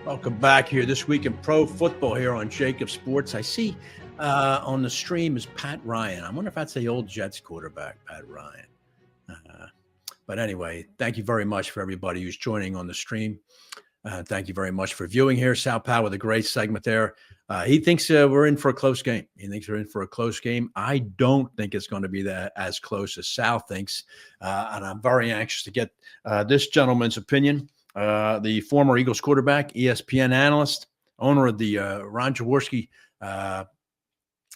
Welcome back here this week in pro football here on JAKIB Sports. I see on the stream is Pat Ryan. I wonder if that's the old Jets quarterback, Pat Ryan. But anyway, thank you very much for everybody who's joining on the stream. Thank you very much for viewing here. Sal Powell with a great segment there. He thinks we're in for a close game. He thinks we're in for a close game. I don't think it's going to be that as close as Sal thinks. And I'm very anxious to get this gentleman's opinion. The former Eagles quarterback, ESPN analyst, owner of the Ron Jaworski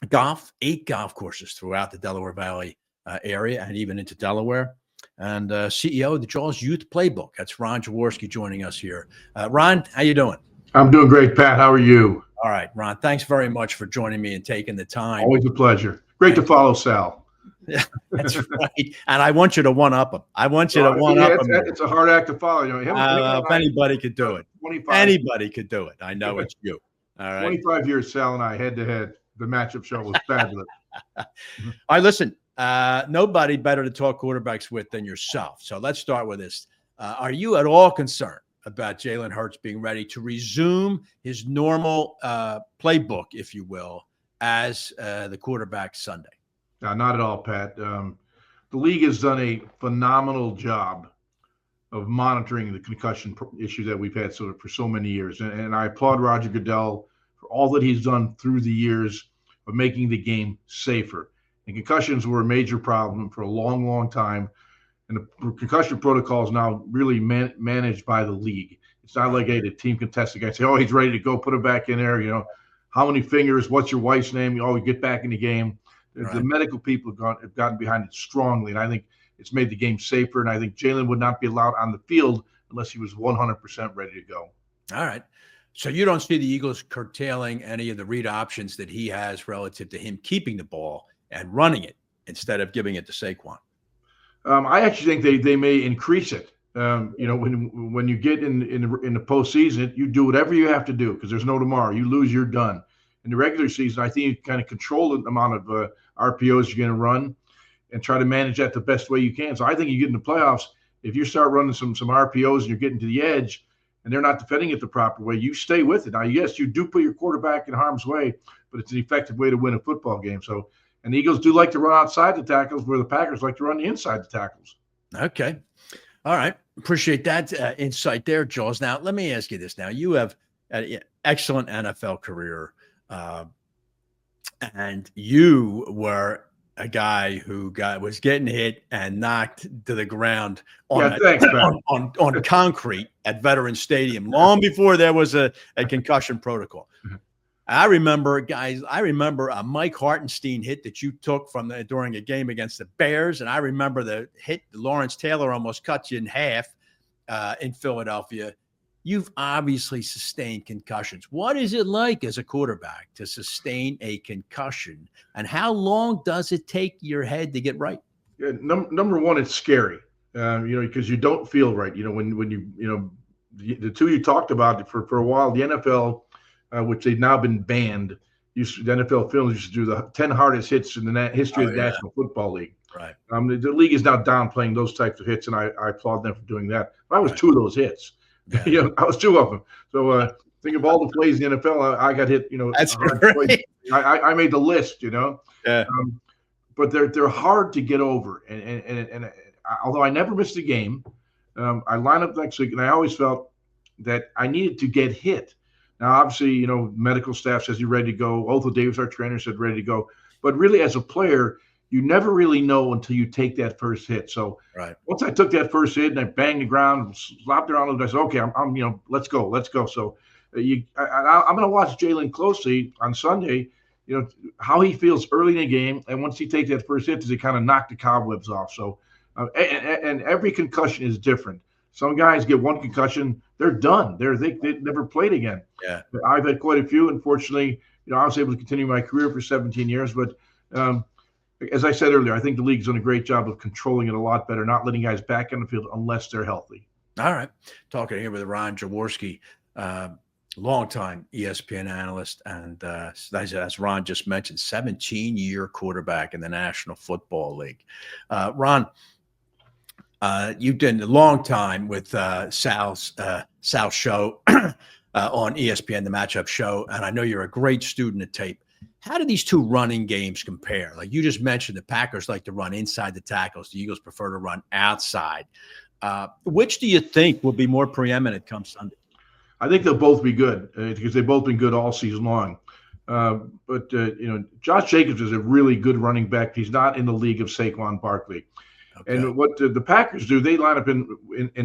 golf, 8 golf courses throughout the Delaware Valley area and even into Delaware, and CEO of the Jaws Youth Playbook. That's Ron Jaworski joining us here. Ron, how you doing? I'm doing great, Pat. How are you? All right, Ron, thanks very much for joining me and taking the time. Always a pleasure. Great to follow Sal. Yeah, that's right. And I want you to one-up him. I want you to one-up him. It's a hard act to follow. You know, if anybody could do it. Anybody could do it. I know it's you. All right. 25 years, Sal and I, head-to-head. The matchup show was fabulous. All right, listen. Nobody better to talk quarterbacks with than yourself. So let's start with this. Are you at all concerned about Jalen Hurts being ready to resume his normal playbook, if you will, as the quarterback Sunday? No, not at all, Pat. The league has done a phenomenal job of monitoring the concussion issue that we've had for so many years. And I applaud Roger Goodell for all that he's done through the years of making the game safer. And concussions were a major problem for a long, long time. And the concussion protocol is now really managed by the league. It's not like, hey, the team can test the guy, say, oh, he's ready to go, put him back in there. You know, how many fingers, what's your wife's name? Oh, we get back in the game. Right. The medical people have gotten behind it strongly, and I think it's made the game safer. And I think Jalen would not be allowed on the field unless he was 100% ready to go. All right. So you don't see the Eagles curtailing any of the read options that he has relative to him keeping the ball and running it instead of giving it to Saquon? I actually think they may increase it. You know, when you get in the postseason, you do whatever you have to do because there's no tomorrow. You lose, you're done. In the regular season, I think you kind of control the amount of RPOs you're going to run and try to manage that the best way you can. So I think you get in the playoffs, if you start running some RPOs and you're getting to the edge and they're not defending it the proper way, you stay with it. Now, yes, you do put your quarterback in harm's way, but it's an effective way to win a football game. So, and the Eagles do like to run outside the tackles where the Packers like to run the inside the tackles. Okay. All right. Appreciate that insight there, Jaws. Now, let me ask you this. Now, you have an excellent NFL career. And you were a guy who was getting hit and knocked to the ground on concrete at Veterans Stadium long before there was a concussion protocol. I remember a Mike Hartenstein hit that you took during a game against the Bears, and I remember the hit Lawrence Taylor almost cut you in half in Philadelphia. You've obviously sustained concussions. What is it like as a quarterback to sustain a concussion, and how long does it take your head to get right? Yeah, number one, it's scary, because you don't feel right. You know, when the two you talked about for a while, the NFL, which they've now been banned, the NFL films used to do the 10 hardest hits in the history of the National Football League. Right. The league is now downplaying those types of hits, and I applaud them for doing that. But I was two of those hits. Yeah. I was two of them. So think of all the plays in the NFL. I got hit. That's right. I made the list. Yeah. But they're hard to get over. And although I never missed a game, I line up next week, and I always felt that I needed to get hit. Now, obviously, medical staff says you're ready to go. Otho Davis, our trainer, said ready to go. But really, as a player, you never really know until you take that first hit. So once I took that first hit and I banged the ground, slapped around, I said, okay, I'm let's go. So I'm going to watch Jalen closely on Sunday, how he feels early in the game. And once he takes that first hit, does he kind of knock the cobwebs off? So, and every concussion is different. Some guys get one concussion, they're done. They never played again. Yeah. I've had quite a few. Unfortunately, I was able to continue my career for 17 years, but as I said earlier, I think the league's done a great job of controlling it a lot better, not letting guys back on the field unless they're healthy. All right. Talking here with Ron Jaworski, longtime ESPN analyst, and as Ron just mentioned, 17-year quarterback in the National Football League. Ron, you've done a long time with Sal's show. on ESPN, the matchup show, and I know you're a great student of tape. How do these two running games compare? Like you just mentioned, the Packers like to run inside the tackles. The Eagles prefer to run outside. Which do you think will be more preeminent come Sunday? I think they'll both be good because they've both been good all season long. But Josh Jacobs is a really good running back. He's not in the league of Saquon Barkley. Okay. And what the Packers do, they line up in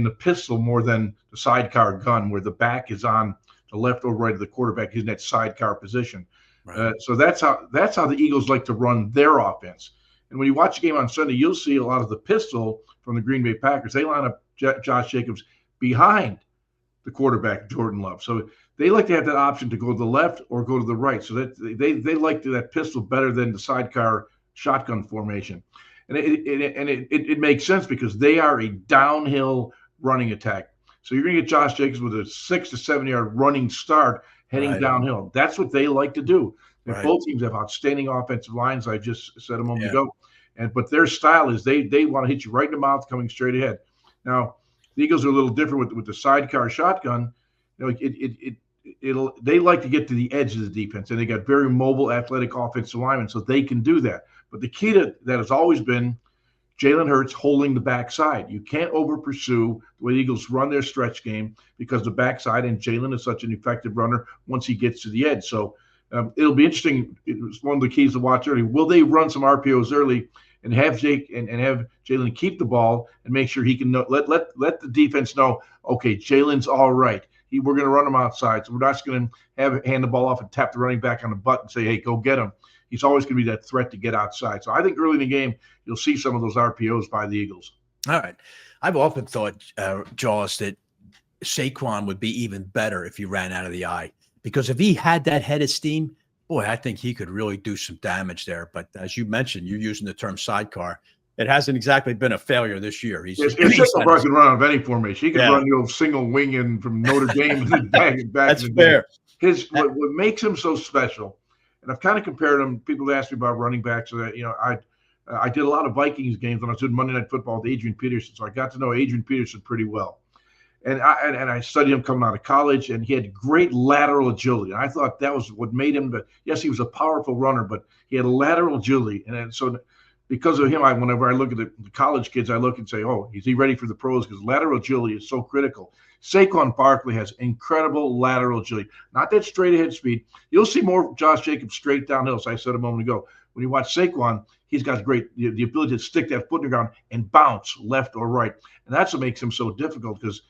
the pistol more than the sidecar gun, where the back is on the left or right of the quarterback. He's in that sidecar position. Right. So that's how the Eagles like to run their offense. And when you watch the game on Sunday, you'll see a lot of the pistol from the Green Bay Packers. They line up Josh Jacobs behind the quarterback, Jordan Love. So they like to have that option to go to the left or go to the right. So that they like that pistol better than the sidecar shotgun formation. And it makes sense because they are a downhill running attack. So you're going to get Josh Jacobs with a 6 to 7 yard running start heading downhill. That's what they like to do. And both teams have outstanding offensive lines, I just said a moment ago. But their style is they want to hit you right in the mouth coming straight ahead. Now, the Eagles are a little different with the sidecar shotgun. They like to get to the edge of the defense, and they got very mobile, athletic offensive linemen, so they can do that. But the key to that has always been Jalen Hurts holding the backside. You can't over pursue the way the Eagles run their stretch game because the backside, and Jalen is such an effective runner once he gets to the edge. So it'll be interesting. It's one of the keys to watch early. Will they run some RPOs early and have have Jalen keep the ball and make sure he can let the defense know, okay, Jalen's all right. We're going to run him outside. So we're not just going to hand the ball off and tap the running back on the butt and say, hey, go get him. He's always going to be that threat to get outside. So I think early in the game, you'll see some of those RPOs by the Eagles. All right. I've often thought, Jaws, that Saquon would be even better if he ran out of the eye. Because if he had that head of steam, boy, I think he could really do some damage there. But as you mentioned, you're using the term sidecar. It hasn't exactly been a failure this year. Saquon Barkley can run out of any formation. He can run the old single wing in from Notre Dame and back. That's fair. What makes him so special, and I've kind of compared him. People ask me about running backs. So that I did a lot of Vikings games when I was doing Monday Night Football with Adrian Peterson, so I got to know Adrian Peterson pretty well. And I studied him coming out of college, and he had great lateral agility. And I thought that was what made him. Yes, he was a powerful runner, but he had lateral agility, and so. Because of him, whenever I look at the college kids, I look and say, oh, is he ready for the pros? Because lateral agility is so critical. Saquon Barkley has incredible lateral agility, not that straight ahead speed. You'll see more Josh Jacobs straight downhill, as I said a moment ago. When you watch Saquon, he's got the ability to stick that foot in the ground and bounce left or right. And that's what makes him so difficult because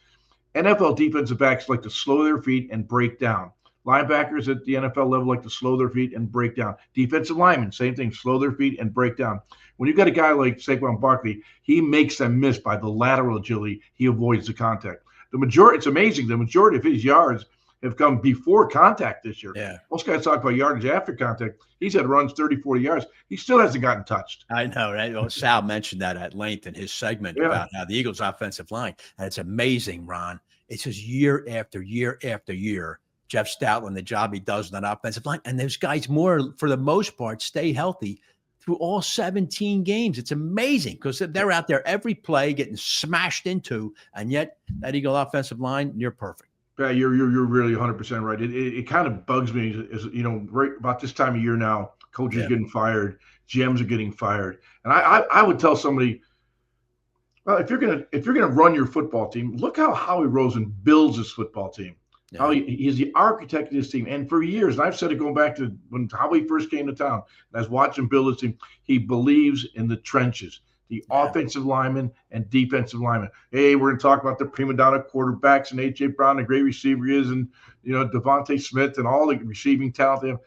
NFL defensive backs like to slow their feet and break down. Linebackers at the NFL level like to slow their feet and break down. Defensive linemen, same thing, slow their feet and break down. When you've got a guy like Saquon Barkley, he makes them miss by the lateral agility. He avoids the contact. It's amazing. The majority of his yards have come before contact this year. Yeah. Most guys talk about yardage after contact. He's had runs 30, 40 yards. He still hasn't gotten touched. I know, right? Well, Sal mentioned that at length in his segment about how the Eagles' offensive line, and it's amazing, Ron. It's just year after year after year. Jeff Stoutland, the job he does on that offensive line. And those guys for the most part, stay healthy through all 17 games. It's amazing because they're out there every play getting smashed into, and yet that Eagle offensive line, near perfect. Yeah, you're really 100% right. It kind of bugs me, right about this time of year now, coaches getting fired, GMs are getting fired. And I would tell somebody, well, if you're gonna run your football team, look how Howie Roseman builds his football team. Yeah. How he's the architect of this team. And for years, and I've said it going back to when Howie first came to town, and I was watching him build his team, he believes in the trenches, the offensive linemen and defensive linemen. Hey, we're going to talk about the prima donna quarterbacks and A.J. Brown, the great receiver he is, and Devontae Smith and all the receiving talent they have.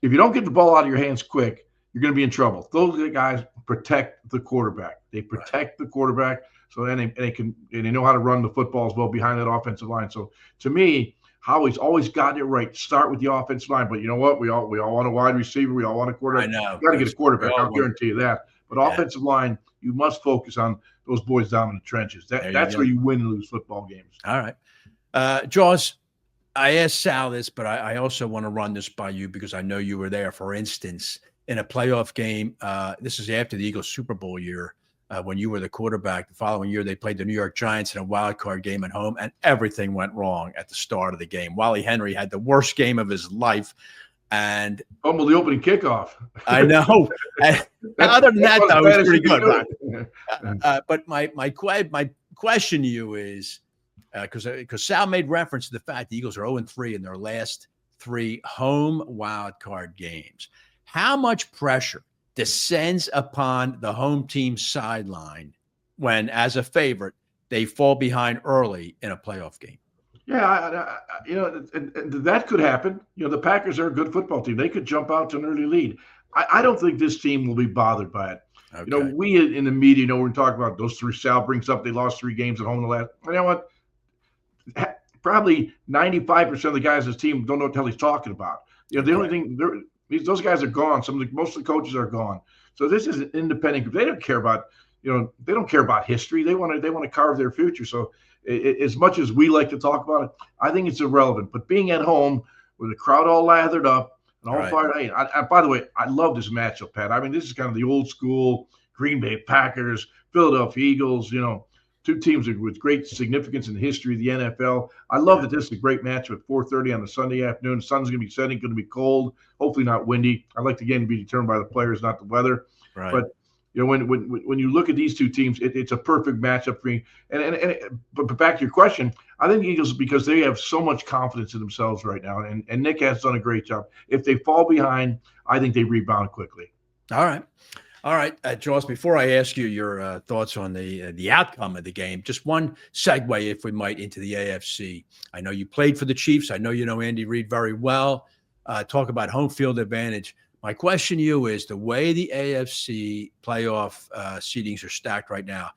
If you don't get the ball out of your hands quick, you're going to be in trouble. Those guys protect the quarterback. They protect the quarterback. So then they know how to run the football as well behind that offensive line. So to me, Howie's always gotten it right. Start with the offensive line, but you know what? We all want a wide receiver. We all want a quarterback. I know. You got to get a quarterback. I'll guarantee you that. But offensive line, you must focus on those boys down in the trenches. That's where you win and lose football games. All right, Jaws. I asked Sal this, but I also want to run this by you because I know you were there. For instance, in a playoff game, this is after the Eagles Super Bowl year. when you were the quarterback. The following year, they played the New York Giants in a wild card game at home, and everything went wrong at the start of the game. Wally Henry had the worst game of his life. And fumbled the opening kickoff. I know. Other than that, though, it was pretty good. But my question to you is, because Sal made reference to the fact the Eagles are 0-3 in their last 3 home wild card games. How much pressure descends upon the home team sideline when, as a favorite, they fall behind early in a playoff game? Yeah, and that could happen. The Packers are a good football team. They could jump out to an early lead. I don't think this team will be bothered by it. Okay. We in the media, we're talking about those 3. Sal brings up they lost 3 games at home in the last. You know what? Probably 95% of the guys on this team don't know what the hell he's talking about. The only thing those guys are gone. Most of the coaches are gone. So this is an independent group. They don't care about they don't care about history. They want to carve their future. So as much as we like to talk about it, I think it's irrelevant. But being at home with the crowd all lathered up and all fired, by the way, I love this matchup, Pat. I mean, this is kind of the old school Green Bay Packers, Philadelphia Eagles. 2 teams with great significance in the history of the NFL. I love that this is a great matchup at 4:30 on a Sunday afternoon. The sun's going to be setting, going to be cold, hopefully not windy. I like the game to be determined by the players, not the weather. Right. But when you look at these 2 teams, it's a perfect matchup for me. But back to your question, I think the Eagles, because they have so much confidence in themselves right now, and Nick has done a great job. If they fall behind, I think they rebound quickly. All right, Jaws, before I ask you your thoughts on the outcome of the game, just one segue, if we might, into the AFC. I know you played for the Chiefs. I know you know Andy Reid very well. Talk about home field advantage. My question to you is, the way the AFC playoff seedings are stacked right now,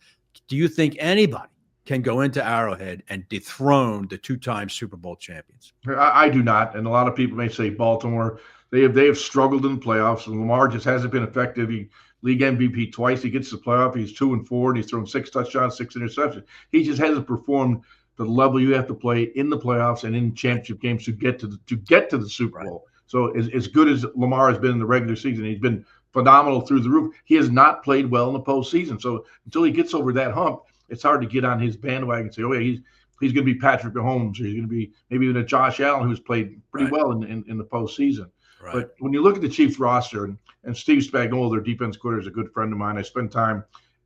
do you think anybody can go into Arrowhead and dethrone the 2-time Super Bowl champions? I do not, and a lot of people may say Baltimore. They have struggled in the playoffs, and Lamar just hasn't been effective. He league MVP twice. He gets to the playoff. He's 2-4, and he's thrown 6 touchdowns, 6 interceptions. He just hasn't performed the level you have to play in the playoffs and in championship games to get to the Super Bowl. So as good as Lamar has been in the regular season, he's been phenomenal through the roof. He has not played well in the postseason. So until he gets over that hump, it's hard to get on his bandwagon and say, oh, yeah, he's going to be Patrick Mahomes, or he's going to be maybe even a Josh Allen who's played pretty well in the postseason. Right. But when you look at the Chiefs roster, and Steve Spagnuolo, their defense coordinator, is a good friend of mine. I spend time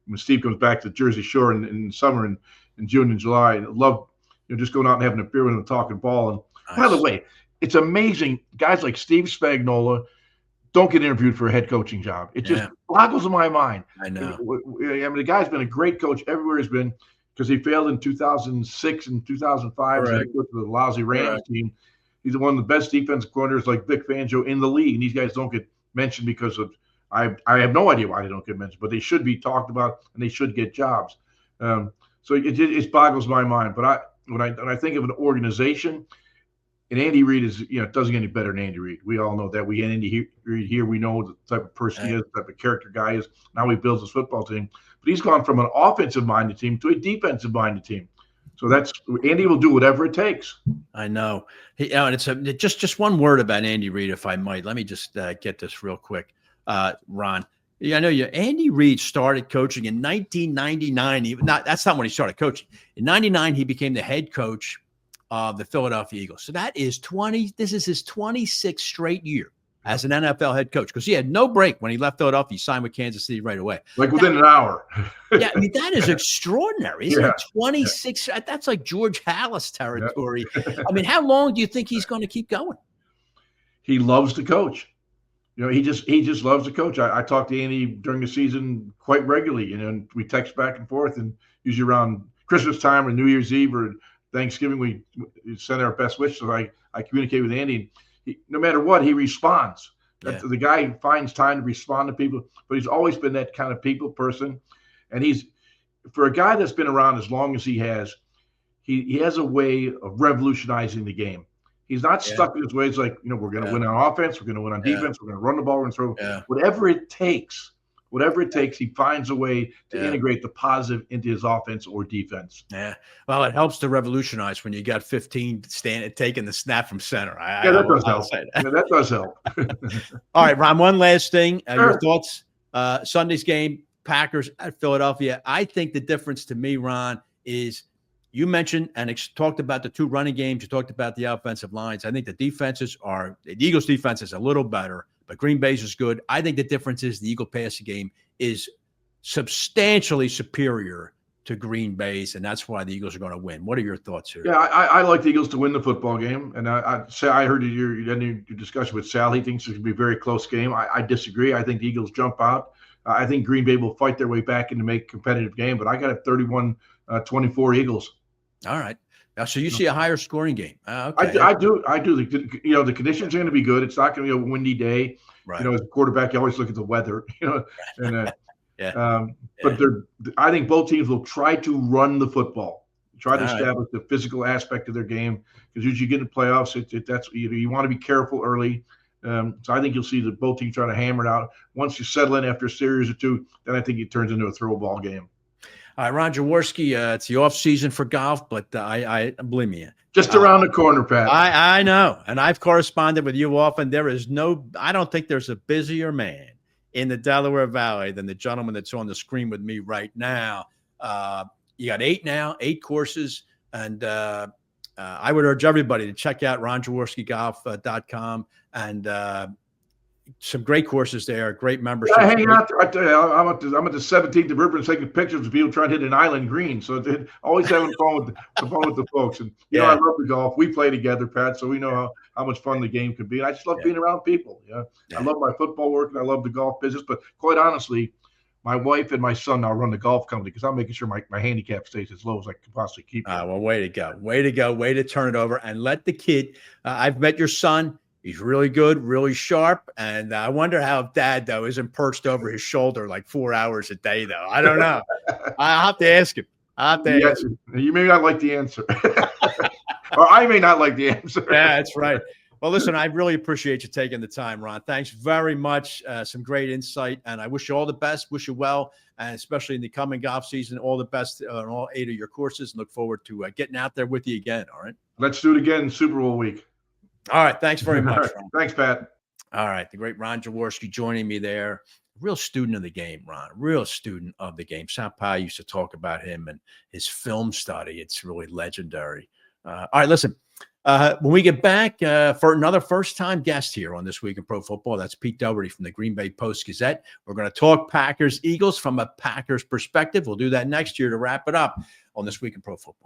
when Steve comes back to Jersey Shore in summer in June and July. I love just going out and having a beer with him and talking ball. And by the way, it's amazing. Guys like Steve Spagnuolo don't get interviewed for a head coaching job. It just boggles my mind. I know. I mean, the guy's been a great coach everywhere he's been, because he failed in 2006 and 2005. So he went to the lousy Rams team. He's one of the best defensive coordinators like Vic Fangio in the league. And these guys don't get mentioned because of I have no idea why they don't get mentioned, but they should be talked about and they should get jobs. So it boggles my mind. But when I think of an organization, and Andy Reid is, it doesn't get any better than Andy Reid. We all know that. We had Andy Reid here. We know the type of person he is, the type of character guy he is. Now he builds his football team. But he's gone from an offensive-minded team to a defensive-minded team. So Andy will do whatever it takes. I know. And it's just one word about Andy Reid, if I might. Let me just get this real quick, Ron. Yeah, I know you. Andy Reid started coaching in 1999. That's not when he started coaching. In '99, he became the head coach of the Philadelphia Eagles. So this is his 26th straight year as an NFL head coach, because he had no break when he left Philadelphia. He signed with Kansas City right away. Like within an hour. Yeah, I mean, that is extraordinary. Isn't it? 26. That's like George Halas territory. Yeah. I mean, how long do you think he's going to keep going? He loves to coach. He just loves to coach. I talk to Andy during the season quite regularly, and we text back and forth, and usually around Christmas time or New Year's Eve or Thanksgiving, we send our best wishes. So I communicate with Andy. No matter what, he responds. Yeah. The guy finds time to respond to people, but he's always been that kind of people person. And for a guy that's been around as long as he has a way of revolutionizing the game. He's not stuck in his ways like, we're going to win on offense, we're going to win on defense, we're going to run the ball, and throw. Whatever it takes, he finds a way to integrate the positive into his offense or defense. Yeah. Well, it helps to revolutionize when you got 15 taking the snap from center. That does help. That does help. All right, Ron, one last thing. Your thoughts. Sunday's game, Packers at Philadelphia. I think the difference to me, Ron, is you mentioned and talked about the 2 running games. You talked about the offensive lines. I think the Eagles' defense is a little better, but Green Bay's is good. I think the difference is the Eagle passing game is substantially superior to Green Bay's, and that's why the Eagles are going to win. What are your thoughts here? Yeah, I like the Eagles to win the football game, and I heard your discussion with Sal. He thinks it's going to be a very close game. I disagree. I think the Eagles jump out. I think Green Bay will fight their way back into make a competitive game, but I got a 31-24 Eagles. All right. So you see a higher scoring game. Okay. I do. The conditions are going to be good. It's not going to be a windy day. Right. As a quarterback, you always look at the weather. And yeah. But I think both teams will try to run the football, try to establish the physical aspect of their game, because usually you get in the playoffs, that's you want to be careful early. So I think you'll see that both teams trying to hammer it out. Once you settle in after a series or 2, then I think it turns into a throw ball game. All right, Ron Jaworski, it's the off season for golf, but I believe me, just around the corner, Pat. I know, and I've corresponded with you often. I don't think there's a busier man in the Delaware Valley than the gentleman that's on the screen with me right now. You got 8 courses, and I would urge everybody to check out ronjaworskigolf.com and some great courses there, great membership. Yeah, hang out there. I tell you, I'm at the 17th of River taking pictures of people trying to hit an island green. So always having fun with the folks. And I love the golf. We play together, Pat, so we know how much fun the game can be. And I just love being around people. I love my football work and I love the golf business. But quite honestly, my wife and my son now run the golf company because I'm making sure my handicap stays as low as I can possibly keep it. Well, way to go. Way to turn it over and let the kid. I've met your son. He's really good, really sharp. And I wonder how Dad, though, isn't perched over his shoulder like 4 hours a day, though. I don't know. I'll have to ask him. You may not like the answer. Or I may not like the answer. Yeah, that's right. Well, listen, I really appreciate you taking the time, Ron. Thanks very much. Some great insight. And I wish you all the best. Wish you well. And especially in the coming golf season, all the best on all 8 of your courses. And look forward to getting out there with you again. All right. Let's do it again Super Bowl week. All right. Thanks very much, Ron. Thanks, Pat. All right. The great Ron Jaworski joining me there. Real student of the game, Ron. Real student of the game. Sampai used to talk about him and his film study. It's really legendary. All right. Listen, when we get back for another first-time guest here on This Week in Pro Football, that's Pete Dougherty from the Green Bay Post-Gazette. We're going to talk Packers-Eagles from a Packers perspective. We'll do that next year to wrap it up on This Week in Pro Football.